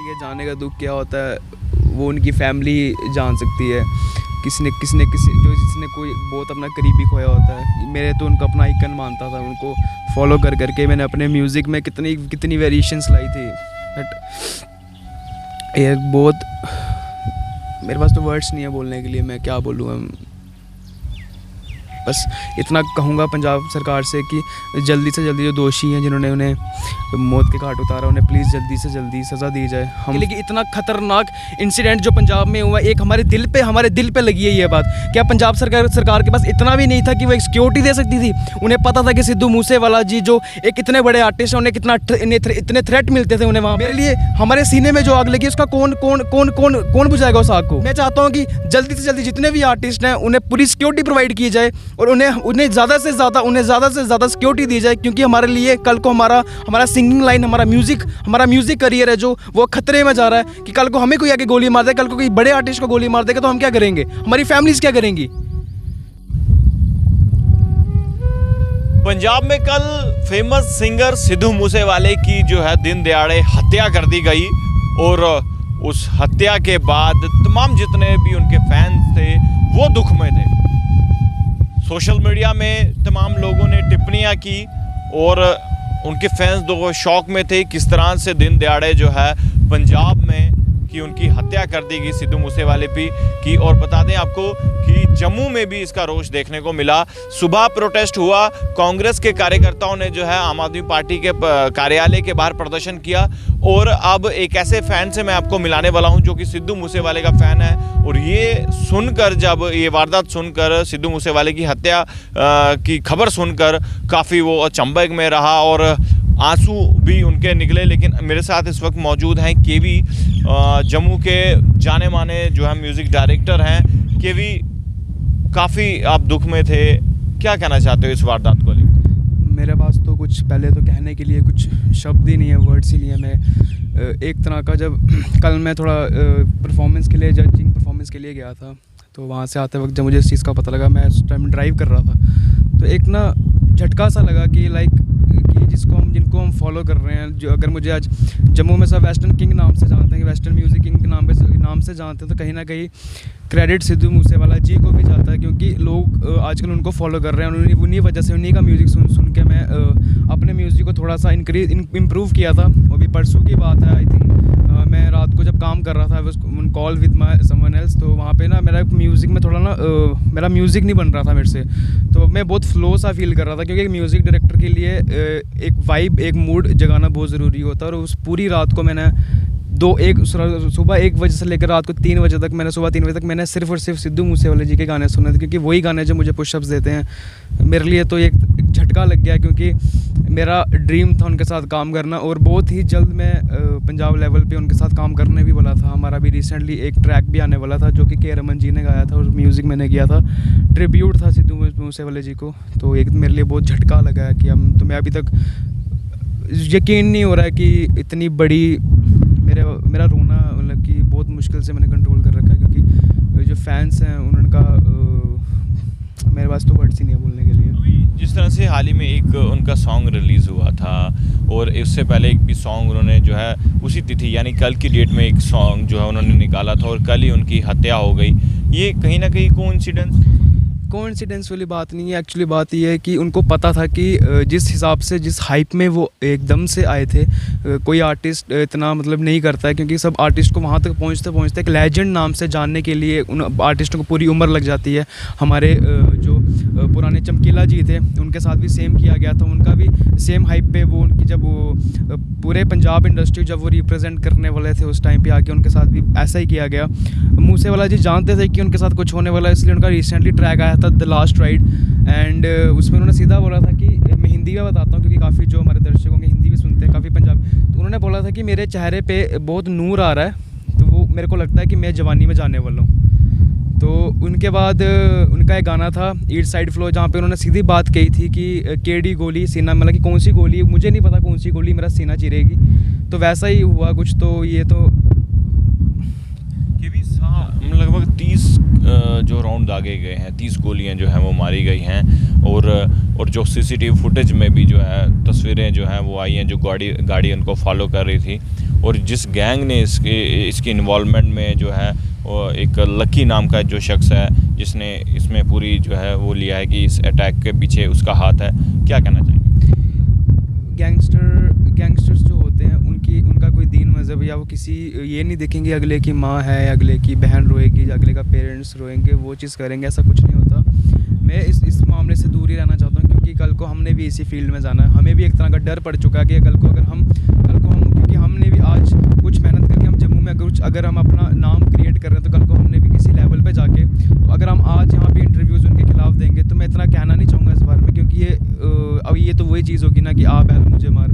है, जाने का दुख क्या होता है वो उनकी फैमिली जान सकती है। जिसने कोई बहुत अपना करीबी खोया होता है। मेरे तो उनको अपना आइकन मानता था, उनको फॉलो कर करके मैंने अपने म्यूज़िक में कितनी वेरिएशंस लाई थी। बट ये बहुत, मेरे पास तो वर्ड्स नहीं है बोलने के लिए, मैं क्या बोलूँ। बस इतना कहूँगा पंजाब सरकार से कि जल्दी से जल्दी जो दोषी हैं जिन्होंने उन्हें मौत के घाट उतारा, उन्हें प्लीज़ जल्दी से जल्दी सज़ा दी जाए। हम लेकिन इतना खतरनाक इंसिडेंट जो पंजाब में हुआ, एक हमारे दिल पे लगी है ये बात। क्या पंजाब सरकार के पास इतना भी नहीं था कि वो एक सिक्योरिटी दे सकती थी? उन्हें पता था कि सिद्धू मूसेवाला जी जो एक इतने बड़े आर्टिस्ट हैं, उन्हें इतने थ्रेट मिलते थे उन्हें वहाँ। मेरे लिए हमारे सीने में जो आग लगी उसका कौन बुझाएगा उस आग को? मैं चाहता हूँ कि जल्दी से जल्दी जितने भी आर्टिस्ट हैं उन्हें पूरी सिक्योरिटी प्रोवाइड की जाए और उन्हें ज़्यादा से ज़्यादा सिक्योरिटी दी जाए, क्योंकि हमारे लिए कल को हमारा सिंगिंग लाइन, हमारा म्यूज़िक करियर है जो वो खतरे में जा रहा है कि कल को हमें कोई आके गोली मार दे, कल को कोई बड़े आर्टिस्ट को गोली मार देगा तो हम क्या करेंगे? हमारी फैमिलीज़ क्या करेंगी? पंजाब में कल फेमस सिंगर सिद्धू मूसेवाले की जो है दिन दहाड़े हत्या कर दी गई और उस हत्या के बाद तमाम जितने भी उनके फैंस थे वो दुख में थे। सोशल मीडिया में तमाम लोगों ने टिप्पणियां की और उनके फैंस दो शौक में थे किस तरह से दिन दहाड़े जो है पंजाब में कि उनकी हत्या कर दी गई सिद्धू मूसेवाले की। और बता दें आपको कि जम्मू में भी इसका रोष देखने को मिला। सुबह प्रोटेस्ट हुआ, कांग्रेस के कार्यकर्ताओं ने जो है आम आदमी पार्टी के कार्यालय के बाहर प्रदर्शन किया। और अब एक ऐसे फ़ैन से मैं आपको मिलाने वाला हूं जो कि सिद्धू मूसेवाले का फ़ैन है। और ये सुनकर, जब ये वारदात सुनकर, सिद्धू मूसेवाले की हत्या की खबर सुनकर काफ़ी वो अचंभे में रहा और आंसू भी उनके निकले। लेकिन मेरे साथ इस वक्त मौजूद हैं केवी, जम्मू के जाने माने जो है म्यूज़िक डायरेक्टर हैं। केवी, काफ़ी आप दुख में थे, क्या कहना चाहते हो इस वारदात को लेकर? मेरे पास तो कुछ पहले तो कहने के लिए कुछ शब्द ही नहीं है, वर्ड्स ही नहीं है। मैं एक तरह का, जब कल मैं थोड़ा परफॉर्मेंस के लिए, जजिंग परफॉर्मेंस के लिए गया था, तो वहाँ से आते वक्त जब मुझे इस चीज़ का पता लगा, मैं उस टाइम ड्राइव कर रहा था, तो एक ना झटका सा लगा कि जिनको हम फॉलो कर रहे हैं, जो अगर मुझे आज जम्मू में सब वेस्टर्न किंग नाम से जानते हैं, वेस्टर्न म्यूज़िक किंग के नाम से जानते हैं, तो कहीं ना कहीं क्रेडिट सिद्धू मूसेवाला जी को भी जाता है, क्योंकि लोग आजकल उनको फॉलो कर रहे हैं। उन्हीं वजह से उन्हीं का म्यूज़िक सुन के मैं अपने म्यूज़िक को थोड़ा सा इम्प्रूव किया था। अभी परसों की बात है, आई थिंक मैं रात को जब काम कर रहा था उन call with my someone else, तो वहाँ पे ना मेरा म्यूज़िक में थोड़ा ना मेरा म्यूज़िक नहीं बन रहा था मेरे से, तो मैं बहुत फ्लो सा फील कर रहा था, क्योंकि एक म्यूज़िक डायरेक्टर के लिए एक वाइब, एक मूड जगाना बहुत ज़रूरी होता है। और उस पूरी रात को मैंने सुबह 1 बजे से लेकर रात को 3 बजे तक, सुबह 3 बजे तक मैंने सिर्फ और सिर्फ सिद्धू मूसेवाले जी के गाने सुने थे, क्योंकि वही गाने जो मुझे पुशअप्स देते हैं। मेरे लिए तो एक झटका लग गया, क्योंकि मेरा ड्रीम था उनके साथ काम करना, और बहुत ही जल्द मैं पंजाब लेवल पे उनके साथ काम करने भी वाला था। हमारा भी रिसेंटली एक ट्रैक भी आने वाला था जो कि के रमन जी ने गाया था, और म्यूज़िक मैंने किया था, ट्रिब्यूट था सिद्धू मूसेवाले जी को। तो एक मेरे लिए बहुत झटका लगा है कि मैं अभी तक यकीन नहीं हो रहा है कि इतनी बड़ी, मेरा रोना मतलब कि बहुत मुश्किल से मैंने कंट्रोल कर रखा है, क्योंकि जो फैंस हैं उनका मेरे पास तो वर्ड्स ही नहीं है बोलने के लिए। जिस तरह से हाल ही में एक उनका सॉन्ग रिलीज़ हुआ था और इससे पहले एक भी सॉन्ग उन्होंने जो है उसी तिथि यानी कल की डेट में एक सॉन्ग जो है उन्होंने निकाला था और कल ही उनकी हत्या हो गई। ये कहीं ना कहीं कोइंसिडेंस वाली बात नहीं है। एक्चुअली बात ये है कि उनको पता था कि जिस हिसाब से, जिस हाइप में वो एकदम से आए थे, कोई आर्टिस्ट इतना मतलब नहीं करता है, क्योंकि सब आर्टिस्ट को वहाँ तक पहुँचते एक लेजेंड नाम से जानने के लिए उन आर्टिस्टों को पूरी उम्र लग जाती है। हमारे जो पुराने चमकीला जी थे उनके साथ भी सेम किया गया था, उनका भी सेम हाइप पे वो उनकी, जब वो पूरे पंजाब इंडस्ट्री जब वो रिप्रेजेंट करने वाले थे उस टाइम पे आके उनके साथ भी ऐसा ही किया गया। मूसेवाला जी जानते थे कि उनके साथ कुछ होने वाला है, इसलिए उनका रिसेंटली ट्रैक आया था द लास्ट राइड, एंड उसमें उन्होंने सीधा बोला था कि, मैं हिंदी में बताता हूँ क्योंकि काफ़ी जो हमारे दर्शक होंगे हिंदी भी सुनते हैं, काफ़ी पंजाब, तो उन्होंने बोला था कि मेरे चेहरे पे बहुत नूर आ रहा है, तो वो मेरे को लगता है कि मैं जवानी में जाने वाला हूँ। तो उनके बाद उनका एक गाना था ईट साइड फ्लो, जहाँ पे उन्होंने सीधी बात कही थी कि केडी गोली सीना, मतलब कि कौन सी गोली, मुझे नहीं पता कौन सी गोली मेरा सीना चिरेगी। तो वैसा ही हुआ कुछ। तो ये तो लगभग 30 जो राउंड दागे गए हैं, 30 गोलियां जो हैं वो मारी गई हैं और जो सीसीटीवी फुटेज में भी जो है तस्वीरें जो हैं वो आई हैं, जो गाड़ी उनको फॉलो कर रही थी। और जिस गैंग ने इसकी इन्वॉल्वमेंट में जो है वो एक लकी नाम का जो शख्स है जिसने इसमें पूरी जो है वो लिया है कि इस अटैक के पीछे उसका हाथ है, क्या कहना चाहेंगे? गैंगस्टर्स जो होते हैं उनका कोई दीन मज़हब या वो किसी ये नहीं देखेंगे अगले की माँ है, अगले की बहन रोएगी, अगले का पेरेंट्स रोएंगे, वो चीज़ करेंगे, ऐसा कुछ नहीं होता। मैं इस मामले से दूर ही रहना चाहता हूँ, क्योंकि कल को हमने भी इसी फील्ड में जाना है। हमें भी एक तरह का डर पड़ चुका है कि कल को हम क्योंकि हमने भी आज कुछ मेहनत करके हम जम्मू में अगर हम अपना नाम क्रिएट कर रहे हैं, तो कल को हमने भी किसी लेवल पे जाके, तो अगर हम आज यहाँ पे इंटरव्यूज़ उनके खिलाफ देंगे तो मैं इतना कहना नहीं चाहूँगा इस बारे में, क्योंकि अब ये तो वही चीज़ होगी ना कि आप है मुझे मार।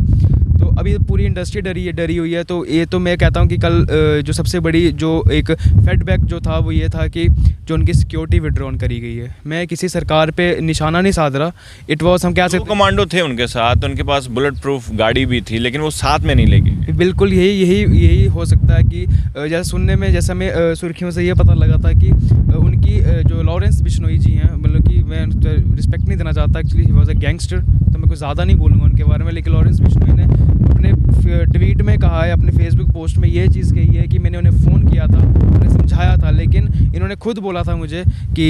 तो अभी पूरी इंडस्ट्री डरी हुई है। तो ये तो मैं कहता हूँ कि कल जो सबसे बड़ी जो एक फीडबैक जो था वो ये था कि जो उनकी सिक्योरिटी विड्रॉन करी गई है। मैं किसी सरकार पे निशाना नहीं साध रहा, इट वॉज हम क्या सकते, कमांडो थे उनके साथ, उनके पास बुलेट प्रूफ गाड़ी भी थी, लेकिन वो साथ में नहीं ले गए। बिल्कुल यही हो सकता है कि जैसे सुनने में, जैसा मैं सुर्खियों से ये पता लगा था कि उनकी जो लॉरेंस बिश्नोई जी हैं, मतलब कि मैं रिस्पेक्ट नहीं देना चाहता, actually he was a gangster, तो मैं कुछ ज़्यादा नहीं बोलूँगा उनके बारे में, लेकिन लॉरेंस बिश्नोई ने अपने ट्वीट में कहा है, अपने फेसबुक पोस्ट में ये चीज़ कही है कि मैंने उन्हें फ़ोन किया था, उन्हें समझाया था, लेकिन इन्होंने खुद बोला था मुझे कि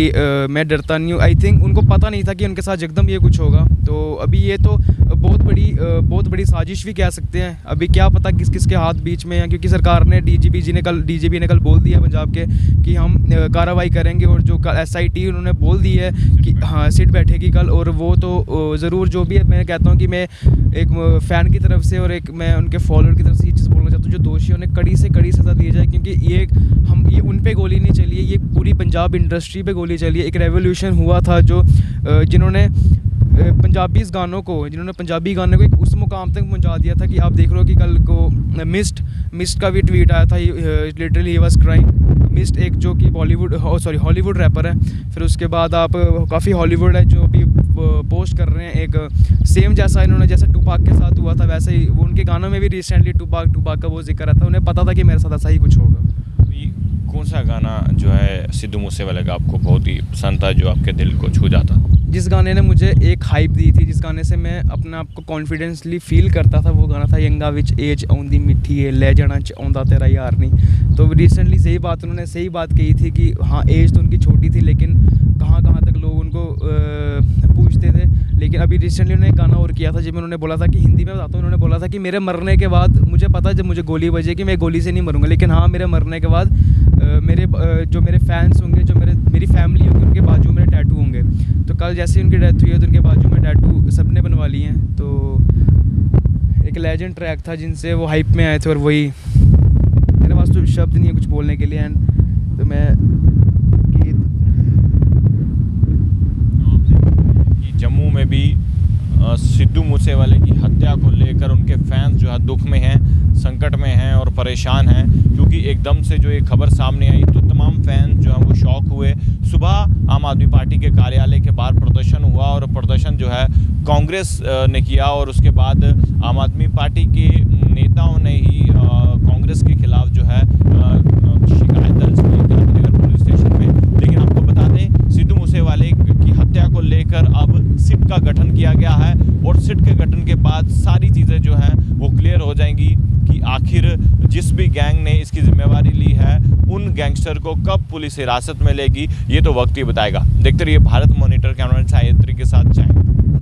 मैं डरता नहीं हूँ। आई थिंक उनको पता नहीं था कि उनके साथ एकदम ये कुछ होगा। तो अभी ये तो बहुत बड़ी साजिश भी कह सकते हैं। अभी क्या पता किस के हाथ बीच में है, क्योंकि सरकार ने डीजीपी ने कल बोल दिया पंजाब के कि हम कार्रवाई करेंगे, और जो SIT उन्होंने बोल दी है कि हाँ सिट बैठेगी कल। और वो तो ज़रूर जो भी है, मैं कहता हूँ कि मैं एक फ़ैन की तरफ से और एक मैं उनके फॉलोअर की तरफ से ये चीज़ बोलना चाहता हूँ, जो दोषियों ने कड़ी से कड़ी सज़ा दी जाए, क्योंकि ये उन पे गोली नहीं चली है, ये पूरी पंजाब इंडस्ट्री पे गोली चली है। एक रेवोल्यूशन हुआ था जिन्होंने पंजाबी गानों को एक उस मुकाम तक पहुंचा दिया था कि आप देख लो कि कल को मिस्ट का भी ट्वीट आया था, literally he was crying. Mist एक जो कि हॉलीवुड रैपर है। फिर उसके बाद आप काफ़ी हॉलीवुड है जो भी पोस्ट कर रहे हैं, एक सेम जैसा इन्होंने जैसे टूपाक के साथ हुआ था वैसे ही वो उनके गानों में भी रिसेंटली टूपाक का वो जिक्र आता है। उन्हें पता था कि मेरे साथ ऐसा ही कुछ होगा। कौन सा गाना जो है सिद्धू मूसेवाले का आपको बहुत ही पसंद था, जो आपके दिल को छू जाता? जिस गाने ने मुझे एक हाइप दी थी, जिस गाने से मैं अपने आप को कॉन्फिडेंसली फील करता था, वो गाना था यंगा विच एज आउंदी मिठी है ले जाना च आउंदा तेरा यार नहीं। तो रिसेंटली उन्होंने सही बात कही थी कि हाँ एज तो उनकी छोटी थी, लेकिन कहाँ तक लोग उनको पूछते थे। लेकिन अभी रिसेंटली उन्होंने एक गाना और किया था जिसमें उन्होंने बोला था कि, हिंदी में बताता हूँ, उन्होंने बोला था कि मेरे मरने के बाद मुझे पता है जब मुझे गोली बजेगी मैं गोली से नहीं मरूंगा, लेकिन हाँ मेरे मरने के बाद जो मेरे फैंस होंगे, जो मेरी फैमिली होगी, उनके बाजू में टैटू होंगे। तो कल जैसे उनकी डेथ हुई है तो उनके बाजू में टैटू सबने बनवा लिए हैं। तो एक लेजेंड ट्रैक था जिनसे वो हाइप में आए थे, और वही मेरे पास तो शब्द नहीं है कुछ बोलने के लिए। एंड तो मैं जम्मू में भी सिद्धू मूसेवाले की हत्या को लेकर उनके फैंस जो है दुख में हैं, संकट में हैं और परेशान हैं, क्योंकि एकदम से जो ये खबर सामने आई तो तमाम फैंस जो हैं वो शॉक हुए। सुबह आम आदमी पार्टी के कार्यालय के बाहर प्रदर्शन हुआ, और प्रदर्शन जो है कांग्रेस ने किया, और उसके बाद आम आदमी पार्टी के नेताओं ने ही कांग्रेस के खिलाफ जो है शिकायत दर्ज की गांधीनगर पुलिस स्टेशन में। लेकिन आपको बता दें, सिद्धू मूसेवाले की हत्या को लेकर अब सिट का गठन किया गया है, और सिट के गठन के बाद सारी चीज़ें जो हैं वो क्लियर हो जाएंगी कि आखिर जिस भी गैंग ने इसकी जिम्मेवारी ली है उन गैंगस्टर को कब पुलिस हिरासत में लेगी, ये तो वक्त ही बताएगा। देखते रहिए भारत मॉनिटर, कैमरामैन साहित्री के साथ। जय हिंद।